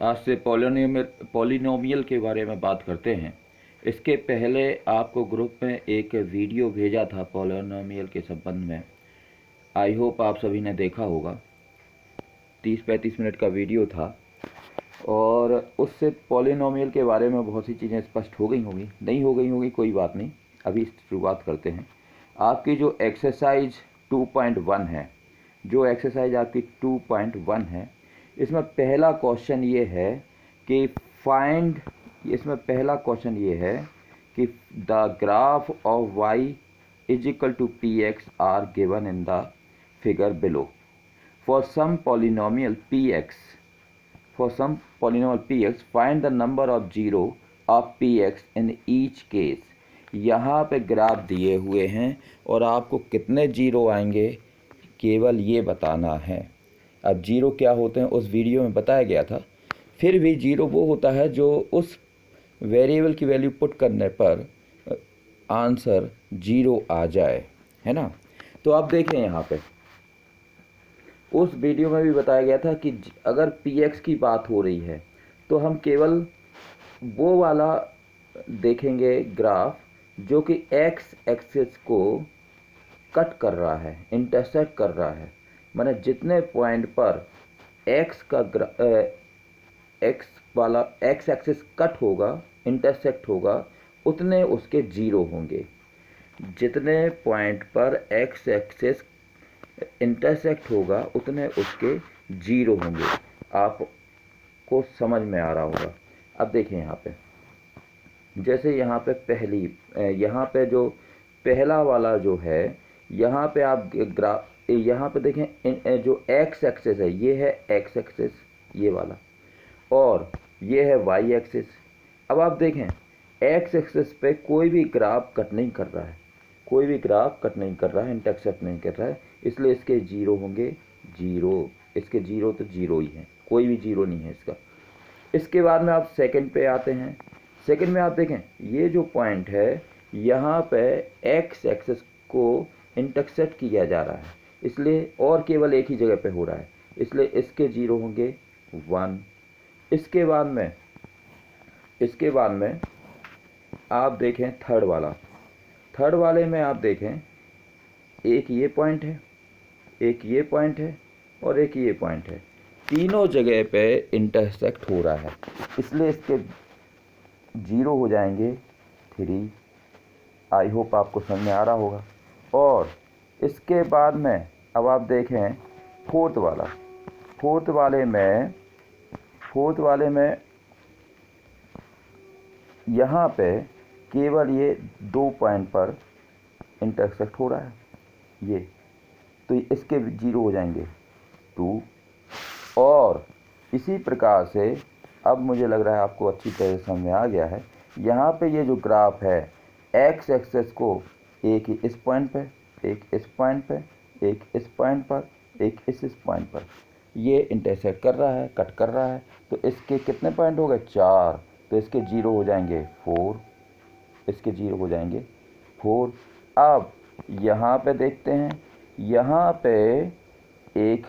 आज से पॉलिनोमियल के बारे में बात करते हैं। इसके पहले आपको ग्रुप में एक वीडियो भेजा था पॉलिनोमियल के संबंध में। आई होप आप सभी ने देखा होगा। 30-35 मिनट का वीडियो था और उससे पॉलिनोमियल के बारे में बहुत सी चीज़ें स्पष्ट हो गई होंगी, नहीं हो गई होंगी, कोई बात नहीं। अभी शुरुआत करते हैं। आपकी जो एक्सरसाइज 2.1 है, जो एक्सरसाइज आपकी 2.1 है, इसमें पहला क्वेश्चन ये है कि फाइंड, इसमें पहला क्वेश्चन ये है कि the graph of y is equal to p x are given in the figure below for some polynomial px find the number of zero of px in each case। यहाँ पे graph दिए हुए हैं और आपको कितने जीरो आएंगे केवल ये बताना है। अब जीरो क्या होते हैं उस वीडियो में बताया गया था, फिर भी जीरो वो होता है जो उस वेरिएबल की वैल्यू पुट करने पर आंसर जीरो आ जाए, है ना। तो आप देखें यहाँ पे उस वीडियो में भी बताया गया था कि अगर px की बात हो रही है तो हम केवल वो वाला देखेंगे ग्राफ जो कि x एक्सिस को कट कर रहा है, इंटरसेक्ट कर रहा है। माने जितने पॉइंट पर x वाला x एक्सिस कट होगा, इंटरसेक्ट होगा, उतने उसके जीरो होंगे। जितने पॉइंट पर x एक्सिस इंटरसेक्ट होगा उतने उसके जीरो होंगे। आपको समझ में आ रहा होगा। अब देखें यहाँ पे, जैसे यहाँ पे यहाँ पे जो पहला वाला जो है, यहाँ पे आप यहाँ पे देखें जो x एक्सिस है ये है x एक्सिस, ये वाला, और ये है y एक्सिस। अब आप देखें x एक्सिस पे कोई भी ग्राफ कट नहीं कर रहा है, कोई भी ग्राफ कट नहीं कर रहा है, इंटरसेक्ट नहीं कर रहा है, इसलिए इसके जीरो होंगे जीरो। इसके जीरो तो जीरो ही हैं, कोई भी जीरो नहीं है इसका। इसके बाद में आप सेकंड पे आते हैं। सेकंड में आप देखें ये जो पॉइंट है यहाँ पे एक्स एक्सिस को इंटरसेक्ट किया जा रहा है, इसलिए और केवल एक ही जगह पे हो रहा है, इसलिए इसके जीरो होंगे 1। इसके बाद में आप देखें थर्ड वाले में आप देखें एक ये पॉइंट है, एक ये पॉइंट है और एक ये पॉइंट है, तीनों जगह पे इंटरसेक्ट हो रहा है, इसलिए इसके जीरो हो जाएंगे 3। आई होप आपको समझ में आ रहा होगा। और इसके बाद में अब आप देखें फोर्थ वाले में यहाँ पे केवल ये 2 पॉइंट पर इंटरसेक्ट हो रहा है ये, तो इसके जीरो हो जाएंगे 2। और इसी प्रकार से अब मुझे लग रहा है आपको अच्छी तरह समझ में आ गया है। यहाँ पे ये जो ग्राफ है एक्स एक्सेस को एक इस पॉइंट पे, एक इस पॉइंट पे, एक इस पॉइंट पर, एक इस पॉइंट पर ये इंटरसेक्ट कर रहा है, कट कर रहा है, तो इसके कितने पॉइंट हो गए 4, तो इसके जीरो हो जाएंगे 4, इसके जीरो हो जाएंगे 4। अब यहाँ पे देखते हैं, यहाँ पे एक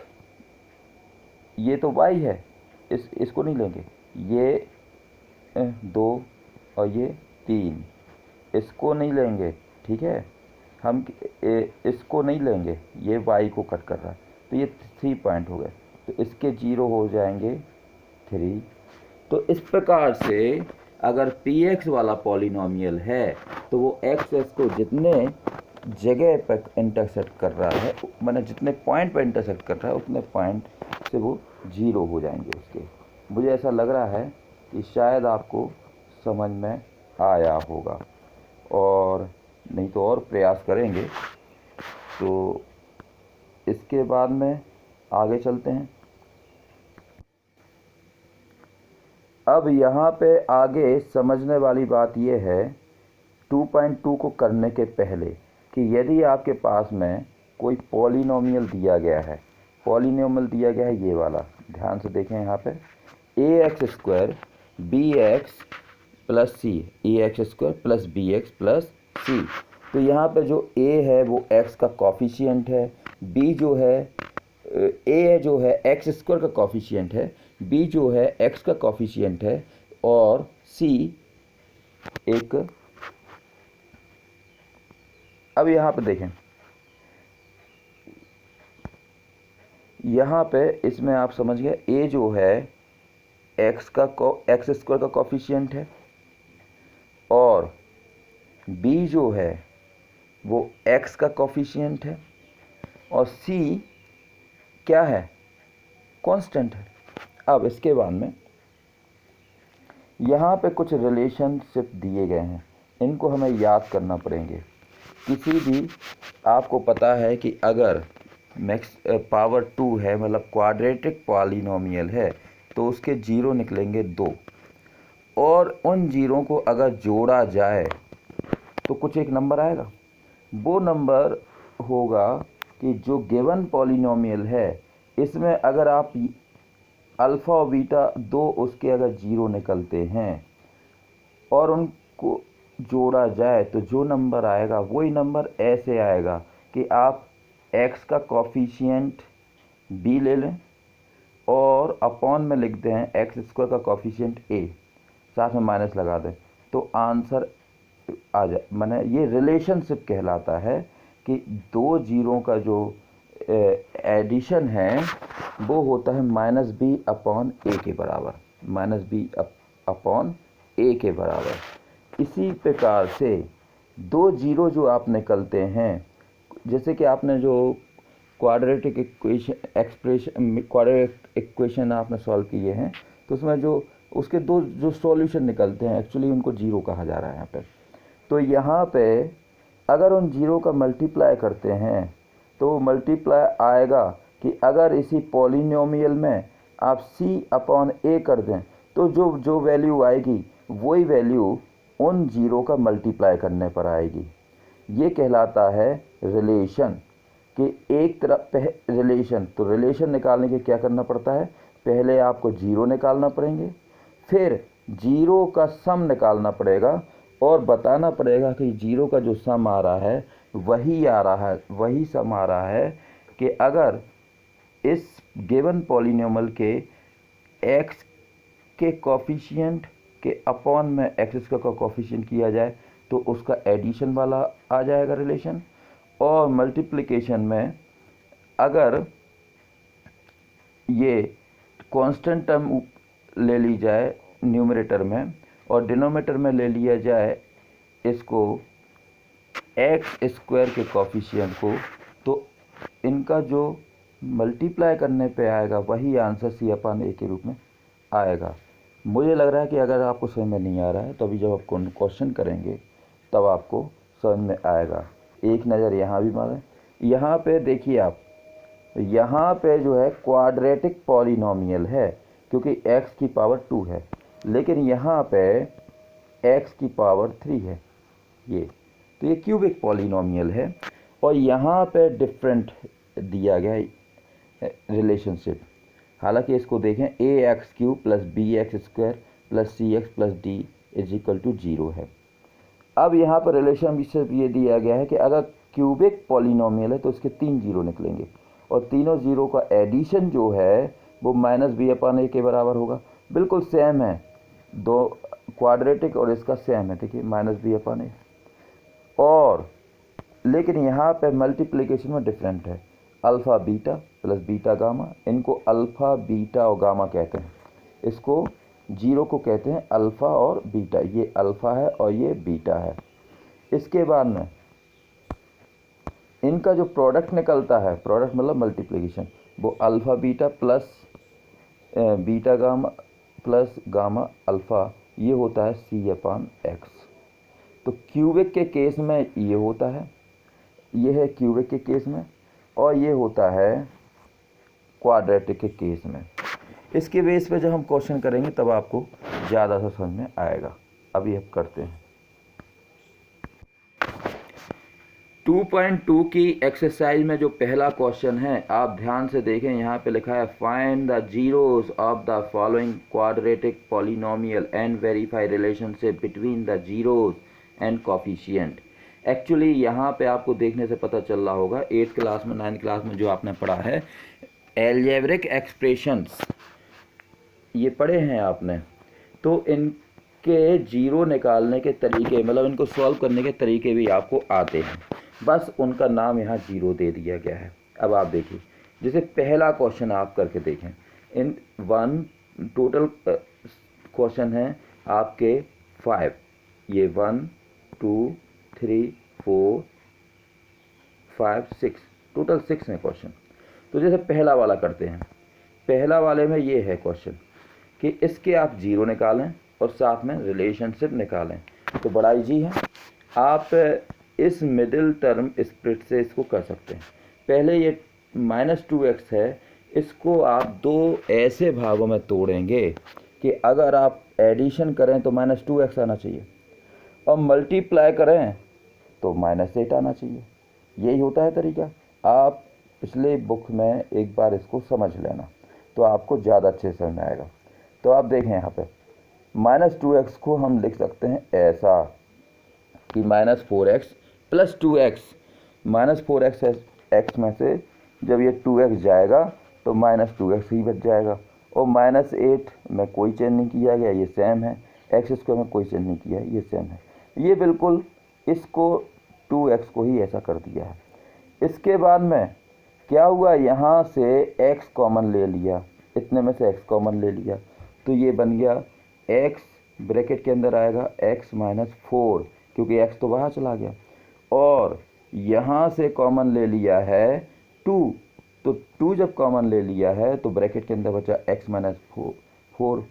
ये तो y है, इसको नहीं लेंगे, ये 2 और ये 3, इसको नहीं लेंगे, ठीक है, हम इसको नहीं लेंगे, ये y को कट कर रहा है, तो ये 3 पॉइंट हो गए, तो इसके जीरो हो जाएंगे 3। तो इस प्रकार से अगर px वाला पॉलिनोमियल है तो वो एक्स को जितने जगह पर इंटरसेक्ट कर रहा है, माने जितने पॉइंट पर इंटरसेक्ट कर रहा है उतने पॉइंट से वो जीरो हो जाएंगे उसके। मुझे ऐसा लग रहा है कि शायद आपको समझ में आया होगा, और नहीं तो और प्रयास करेंगे। तो इसके बाद में आगे चलते हैं। अब यहाँ पे आगे समझने वाली बात यह है 2.2 को करने के पहले कि यदि आपके पास में कोई पॉलिनोमियल दिया गया है, पॉलिनोमियल दिया गया है ये वाला, ध्यान से देखें यहाँ पे ax² bx प्लस सी, ax² प्लस bx प्लस सी। तो यहाँ पे जो a है वो x का कॉफिशिएंट है, b जो है a जो है x² का कॉफिशिएंट है, b जो है x का कॉफिशिएंट है और c एक, अब यहाँ पे देखें, यहाँ पे इसमें आप समझ गए, a जो है x स्क्वायर का कॉफिशिएंट है और b जो है वो x का कॉफिशिएंट है और c क्या है, कांस्टेंट है। अब इसके बाद में यहाँ पे कुछ रिलेशनशिप दिए गए हैं, इनको हमें याद करना पड़ेंगे। किसी भी, आपको पता है कि अगर मैक्स पावर 2 है, मतलब क्वाड्रेटिक पॉलिनोमियल है, तो उसके जीरो निकलेंगे 2 और उन जीरो को अगर जोड़ा जाए तो कुछ एक नंबर आएगा। वो नंबर होगा कि जो गिवन पॉलिनोमियल है इसमें अगर आप अल्फ़ा और बीटा दो उसके अगर जीरो निकलते हैं और उनको जोड़ा जाए तो जो नंबर आएगा वही नंबर ऐसे आएगा कि आप x का कॉफिशिएंट b ले लें और अपॉन में लिख दें एक्स स्क्वायर का कॉफिशिएंट a, साथ में माइनस लगा दें तो आंसर आ जाए। माने ये रिलेशनशिप कहलाता है कि दो जीरो का जो एडिशन है वो होता है -b अपॉन a के बराबर, -b अपॉन a के बराबर। इसी प्रकार से दो जीरो जो आप निकलते हैं, जैसे कि आपने जो क्वाड्रेटिक इक्वेशन आपने सॉल्व किए हैं तो उसमें जो उसके दो जो सॉल्यूशन निकलते हैं एक्चुअली उनको जीरो कहा जा रहा है यहाँ पे। तो यहाँ पे अगर उन जीरो का मल्टीप्लाई करते हैं तो मल्टीप्लाई आएगा कि अगर इसी पॉलिनोमियल में आप c अपॉन a कर दें तो जो वैल्यू आएगी वही वैल्यू उन जीरो का मल्टीप्लाई करने पर आएगी। ये कहलाता है रिलेशन कि एक तरफ रिलेशन, तो रिलेशन निकालने के क्या करना पड़ता है, पहले आपको जीरो निकालना पड़ेंगे, फिर जीरो का सम निकालना पड़ेगा और बताना पड़ेगा कि जीरो का जो सम आ रहा है वही सम आ रहा है कि अगर इस गिवन पॉलिनोमियल के x के कॉफिशिएंट के अपॉन में एक्स स्क्वायर का कॉफिशिएंट किया जाए तो उसका एडिशन वाला आ जाएगा रिलेशन, और मल्टीप्लिकेशन में अगर ये कांस्टेंट टर्म ले ली जाए न्यूमरेटर में और डिनोमिनेटर में ले लिया जाए इसको एक्स स्क्वायर के कॉफिशिएंट को, तो इनका जो मल्टीप्लाई करने पे आएगा वही आंसर c अपॉन a के रूप में आएगा। मुझे लग रहा है कि अगर आपको समझ में नहीं आ रहा है तो अभी जब आप क्वेश्चन करेंगे तब आपको समझ में आएगा। एक नज़र यहाँ भी मारें, यहाँ पे देखिए आप, यहाँ पे जो है क्वाड्रेटिक पॉलिनोमियल है क्योंकि x की पावर 2 है, लेकिन यहाँ पे x की पावर 3 है तो ये क्यूबिक पॉलिनोमियल है और यहाँ पे डिफरेंट दिया गया है रिलेशनशिप। हालांकि इसको देखें ax³ plus bx² plus cx plus d is equal to 0 है। अब यहाँ पर रिलेशनशिप ये दिया गया है कि अगर क्यूबिक पॉलिनोमियल है तो इसके 3 जीरो निकलेंगे और तीनों जीरो का एडिशन जो है वो -b अपॉन a के बराबर होगा। बिल्कुल सेम है, दो क्वाड्रेटिक और इसका सेम है, देखिए -b अपॉन a। और लेकिन यहाँ पे मल्टीप्लिकेशन में डिफरेंट है, alpha beta plus beta gamma, इनको अल्फ़ा बीटा और गामा कहते हैं, इसको जीरो को कहते हैं अल्फ़ा और बीटा, ये अल्फ़ा है और ये बीटा है। इसके बाद में इनका जो प्रोडक्ट निकलता है, प्रोडक्ट मतलब मल्टीप्लिकेशन, वो alpha beta plus beta gamma plus gamma alpha, ये होता है c अपॉन x। तो क्यूबिक के केस में ये होता है, ये है क्यूबिक के केस में, और ये होता है क्वाड्रेटिक के केस में। इसके बेस पे जब हम क्वेश्चन करेंगे तब आपको ज़्यादा सा समझ में आएगा। अभी अब करते हैं 2.2 की एक्सरसाइज में जो पहला क्वेश्चन है, आप ध्यान से देखें, यहाँ पे लिखा है find the zeros of the following quadratic polynomial and verify relationship between the zeros and coefficient. Actually यहाँ पे आपको देखने से पता चल रहा होगा 8th क्लास में 9th क्लास में जो आपने पढ़ा है एल्जेब्रिक एक्सप्रेशंस, ये पढ़े हैं आपने, तो इनके जीरो निकालने के तरीके, मतलब इनको सॉल्व करने के तरीके भी आपको आते हैं, बस उनका नाम यहाँ जीरो दे दिया गया है। अब आप देखिए, जैसे पहला क्वेश्चन आप करके देखें, इन वन टोटल क्वेश्चन हैं आपके 5, ये 1 2 3 4 5 6, टोटल 6 हैं क्वेश्चन। तो जैसे पहला वाला करते हैं, पहला वाले में ये है क्वेश्चन कि इसके आप जीरो निकालें और साथ में रिलेशनशिप निकालें। तो बड़ा इजी है, आप इस मिडिल टर्म स्प्लिट से इसको कर सकते हैं। पहले ये -2x है, इसको आप दो ऐसे भागों में तोड़ेंगे कि अगर आप एडिशन करें तो -2x आना चाहिए और मल्टीप्लाई करें तो -8 आना चाहिए। यही होता है तरीका। आप पिछले बुक में एक बार इसको समझ लेना तो आपको ज़्यादा अच्छे से समझ आएगा। तो आप देखें यहाँ पे -2x को हम लिख सकते हैं ऐसा कि -4x + 2x, -4x x में से जब ये 2x जाएगा तो -2x ही बच जाएगा, और -8 में कोई चेंज नहीं किया गया, ये सेम है। x² में कोई चेंज नहीं किया है, ये सेम है। ये बिल्कुल इसको 2x को ही ऐसा कर दिया है। इसके बाद में क्या हुआ, यहाँ से x कॉमन ले लिया, इतने में से x कॉमन ले लिया, तो ये बन गया x ब्रैकेट के अंदर आएगा x - 4, क्योंकि x तो बाहर चला गया, और यहाँ से कॉमन ले लिया है 2, तो 2 जब कॉमन ले लिया है तो ब्रैकेट के अंदर बचा x - 4।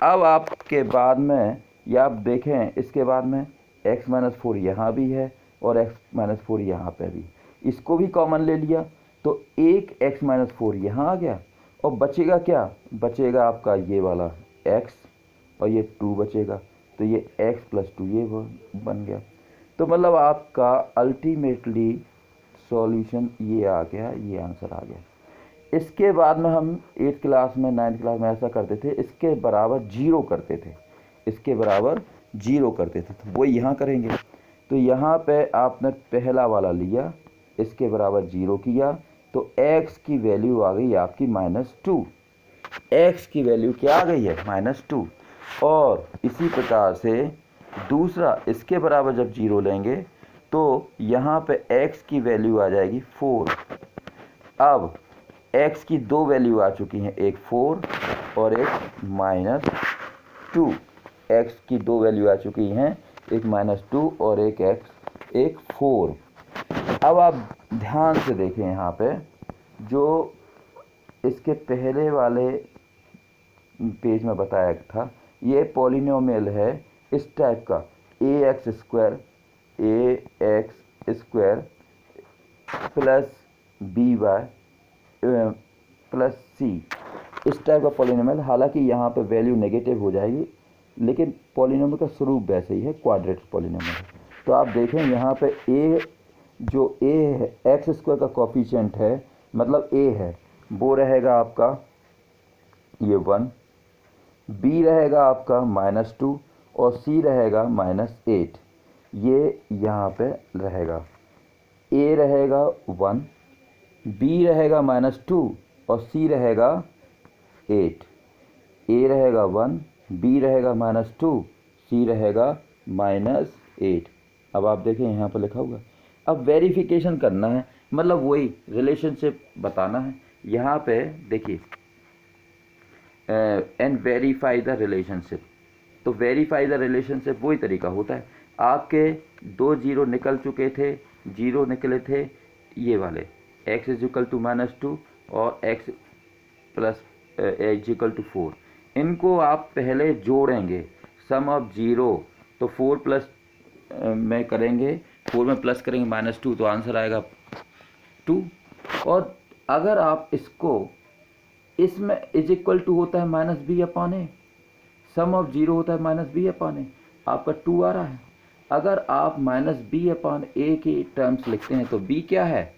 अब आपके बाद में या आप देखें, इसके बाद में x - 4 यहाँ भी है और x - 4 यहाँ पे भी, इसको भी कॉमन ले लिया तो एक x - 4 यहाँ आ गया, और बचेगा क्या, बचेगा आपका ये वाला x और ये 2 बचेगा, तो ये x + 2 ये बन गया। तो मतलब आपका अल्टीमेटली सॉल्यूशन ये आ गया, ये आंसर आ गया। इसके बाद में हम 8th क्लास में 9th क्लास में ऐसा करते थे, इसके बराबर 0 करते थे, इसके बराबर 0 करते थे, तो वो यहाँ करेंगे। तो यहाँ पे आपने पहला वाला लिया, इसके बराबर 0 किया, तो x की वैल्यू आ गई आपकी -2, x की वैल्यू क्या आ गई है, -2। और इसी प्रकार से दूसरा, इसके बराबर जब 0 लेंगे तो यहाँ पे x की वैल्यू आ जाएगी 4। अब x की दो वैल्यू आ चुकी हैं, एक 4 और एक -2। x की दो वैल्यू आ चुकी हैं, एक -2 और एक 4। अब आप ध्यान से देखें, यहाँ पे जो इसके पहले वाले पेज में बताया था, ये पॉलिनोमियल है इस टाइप का, ax² plus by plus c, इस टाइप का पॉलिनोमियल। हालांकि यहाँ पे वैल्यू नेगेटिव हो जाएगी, लेकिन पॉलिनोमियल का स्वरूप वैसे ही है, क्वाड्रेटिक पॉलिनोमियल है। तो आप देखें यहाँ पे a, जो a है x² का कोफिशिएंट है, मतलब a है, वो रहेगा आपका ये 1, b रहेगा आपका -2 और c रहेगा -8, ये यहाँ पे रहेगा। a रहेगा 1, b रहेगा -2 और c रहेगा 8। a रहेगा 1, b रहेगा -2, c रहेगा -8। अब आप देखें यहाँ पर लिखा हुआ। अब वेरिफिकेशन करना है, मतलब वही रिलेशनशिप बताना है। यहाँ पे देखिए एंड वेरीफाई द रिलेशनशिप। तो वेरीफाई द रिलेशनशिप वही तरीका होता है। आपके 2 0 निकल चुके थे, 0 निकले थे ये वाले, x = -2 और x + 4। इनको आप पहले जोड़ेंगे, सम ऑफ 0, तो 4 प्लस में करेंगे, 4 में प्लस करेंगे -2, तो आंसर आएगा 2। और अगर आप इसको, इसमें = होता है -b/a, सम ऑफ 0 होता है -b/a, आपका 2 आ रहा है। अगर आप -b/a की टर्म्स लिखते हैं तो b क्या है,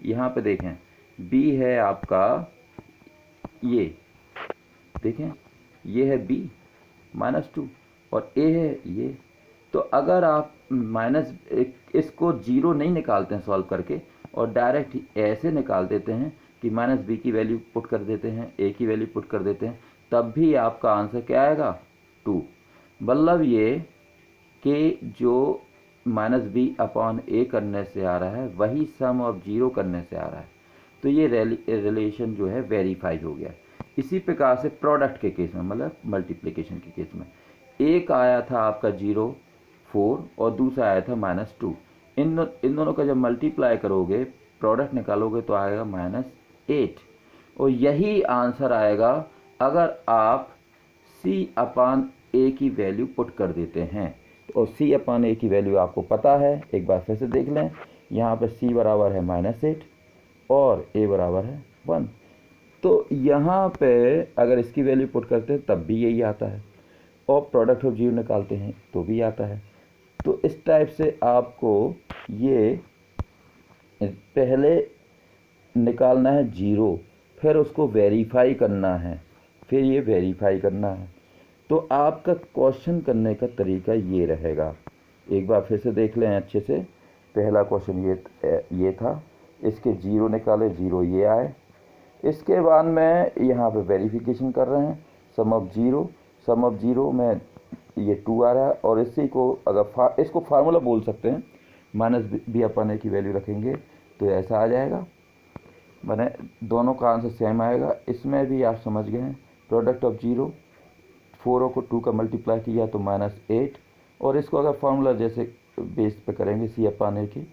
यहाँ पे देखें, b है आपका ये, देखें ये है b -2 और a है ये। तो अगर आप इसको 0 नहीं निकालते हैं सॉल्व करके और डायरेक्ट ऐसे निकाल देते हैं कि -b की वैल्यू पुट कर देते हैं, a की वैल्यू पुट कर देते हैं, तब भी आपका आंसर क्या आएगा 2। मतलब ये कि जो -b/a करने से आ रहा है वही सम ऑफ 0 करने से आ रहा है, तो ये रिलेशन जो है वेरीफाई हो गया। इसी प्रकार से प्रोडक्ट के केस में, मतलब मल्टीप्लिकेशन के केस में, एक आया था आपका 0 4 और दूसरा आया था -2। इन दोनों का जब मल्टीप्लाई करोगे, प्रोडक्ट निकालोगे तो आएगा -8, और यही आंसर आएगा अगर आप c/a की वैल्यू पुट कर देते हैं। और c/a की वैल्यू आपको पता है, एक बार फिर से देख लें। यहाँ पे c बराबर है -8 और a बराबर है 1। तो यहाँ पे अगर इसकी वैल्यू पुट करते हैं तब भी यही आता है, और प्रोडक्ट ऑफ 0 निकालते हैं तो भी आता है। तो इस टाइप से आपको ये पहले निकालना है 0, फिर उसको वेरीफाई करना है, फिर ये वेरीफाई करना है। तो आपका क्वेश्चन करने का तरीका ये रहेगा। एक बार फिर से देख लें अच्छे से। पहला क्वेश्चन ये था, इसके 0 निकाले, 0 ये आए। इसके बाद में यहाँ पे वेरिफिकेशन कर रहे हैं, सम ऑफ 0 में ये 2 आ रहा है, और इसी को अगर इसको फार्मूला बोल सकते हैं, -b/a की वैल्यू रखेंगे तो ऐसा आ जाएगा, मैंने दोनों का आंसर सेम आएगा। इसमें भी आप समझ गए हैं, प्रोडक्ट ऑफ 0, 4 को 2 का मल्टीप्लाई किया तो -8, और इसको अगर फार्मूला जैसे बेस पे करेंगे c/a की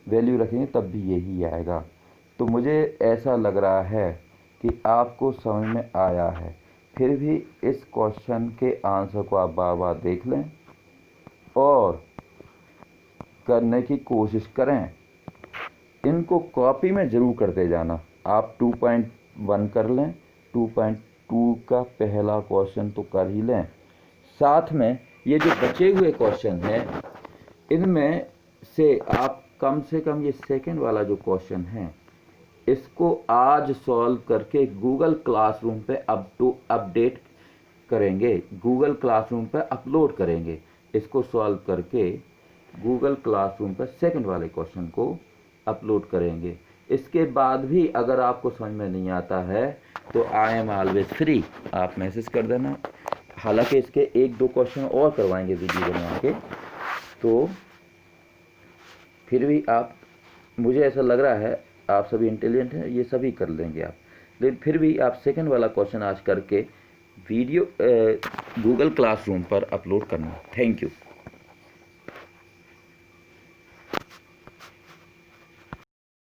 वैल्यू रखेंगे तब भी यही आएगा। तो मुझे ऐसा लग रहा है कि आपको समझ में आया है। फिर भी इस क्वेश्चन के आंसर को आप बार बार देख लें और करने की कोशिश करें। इनको कॉपी में ज़रूर करते जाना। आप 2.1 कर लें, 2.2 का पहला क्वेश्चन तो कर ही लें, साथ में ये जो बचे हुए क्वेश्चन हैं इनमें से आप कम से कम ये सेकंड वाला जो क्वेश्चन है इसको आज सॉल्व करके गूगल क्लासरूम पे अपडेट करेंगे, गूगल क्लासरूम पे अपलोड करेंगे। इसको सॉल्व करके गूगल क्लासरूम पर सेकंड वाले क्वेश्चन को अपलोड करेंगे। इसके बाद भी अगर आपको समझ में नहीं आता है तो आई एम ऑलवेज फ्री, आप मैसेज कर देना। हालांकि इसके 1-2 क्वेश्चन और करवाएंगे वीडियो बना के, तो फिर भी आप, मुझे ऐसा लग रहा है आप सभी इंटेलिजेंट हैं, ये सभी कर लेंगे आप, लेकिन फिर भी आप सेकंड वाला क्वेश्चन आज करके वीडियो गूगल क्लासरूम पर अपलोड करना। Thank you.